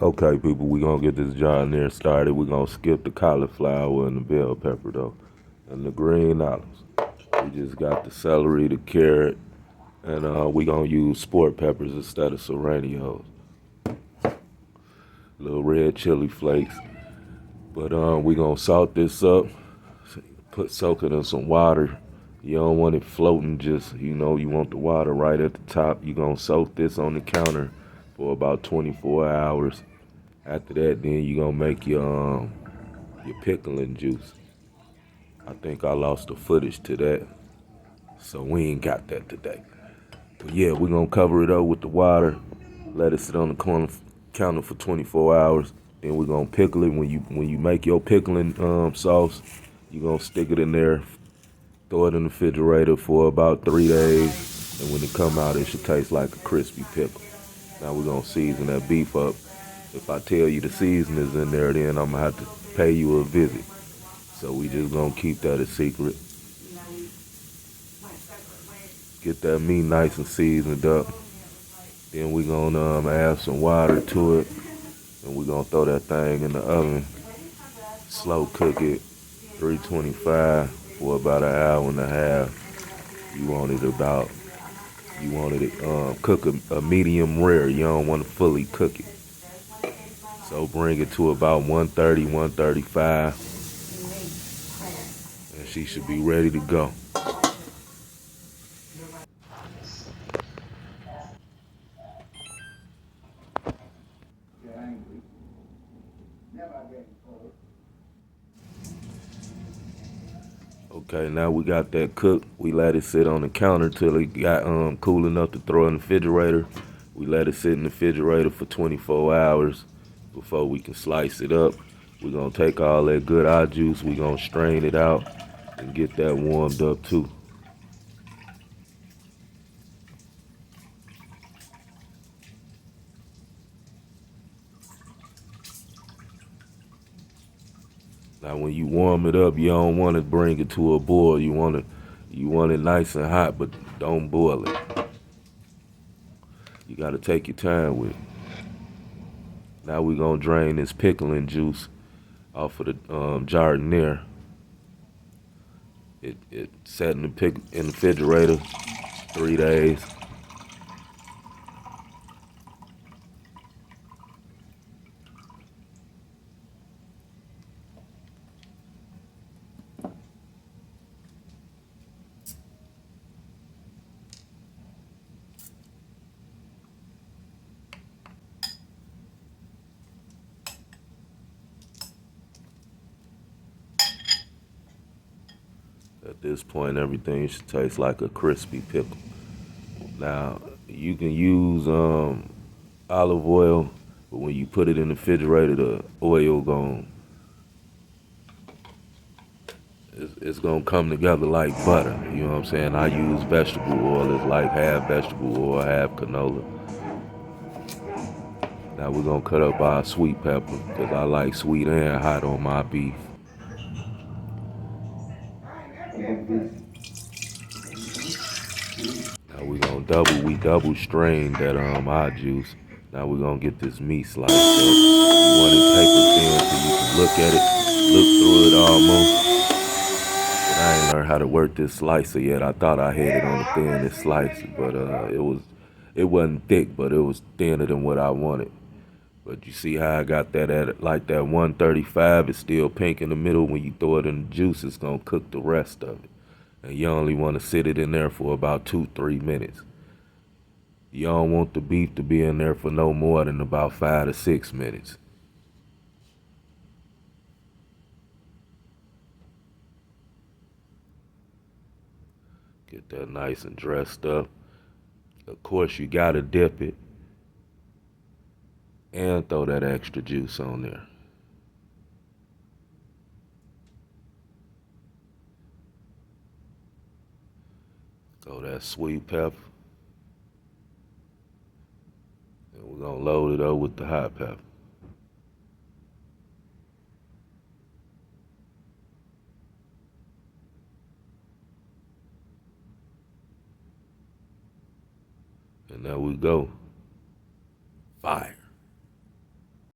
Okay, people, we gonna get this giant started. We gonna skip the cauliflower and the bell pepper though, and the green olives. We just got the celery, the carrot, and we gonna use sport peppers instead of serranios. Little red chili flakes. But we gonna salt this up. Soak it in some water. You don't want it floating. Just you want the water right at the top. You gonna soak this on the counter for about 24 hours. After that, then you gonna make your pickling juice. I think I lost the footage to that, so we ain't got that today. But yeah, we're gonna cover it up with the water, let it sit on the counter for 24 hours. Then we're gonna pickle it. When you make your pickling sauce, you gonna stick it in there, throw it in the refrigerator for about 3 days, and when it come out, it should taste like a crispy pickle. Now we're gonna season that beef up. If I tell you the season is in there, then I'm gonna have to pay you a visit. So we just gonna keep that a secret. Get that meat nice and seasoned up. Then we gonna add some water to it, and we gonna throw that thing in the oven. Slow cook it, 325 for about an hour and a half. You wanted it cook a medium rare. You don't want to fully cook it. So bring it to about 130, 135, and she should be ready to go. Okay, now we got that cooked. We let it sit on the counter till it got cool enough to throw in the refrigerator. We let it sit in the refrigerator for 24 hours before we can slice it up. We're gonna take all that good eye juice, we gonna strain it out and get that warmed up too. Now when you warm it up, you don't want to bring it to a boil. You want it nice and hot, but don't boil it. You gotta take your time with it. Now we're gonna drain this pickling juice off of the jardiniere. It sat in the refrigerator 3 days. At this point, everything should taste like a crispy pickle. Now you can use olive oil, but when you put it in the refrigerator, the oil it's gonna come together like butter. You know what I'm saying? I use vegetable oil. It's like half vegetable oil, half canola. Now we're gonna cut up our sweet pepper because I like sweet and hot on my beef. Now we double strain that eye juice. Now we're gonna get this meat sliced up. You want it paper thin so you can look at it, look through it almost. But I ain't learned how to work this slicer yet. I thought I had it on the thinnest slicer, but it wasn't thick, but it was thinner than what I wanted. But you see how I got that at like that 135? It's still pink in the middle. When you throw it in the juice, it's gonna cook the rest of it. And you only want to sit it in there for about 2-3 minutes. You don't want the beef to be in there for no more than about 5 to 6 minutes. Get that nice and dressed up. Of course, you gotta dip it and throw that extra juice on there. Throw that sweet pepper. And we're gonna load it up with the hot pepper. And there we go. Fire.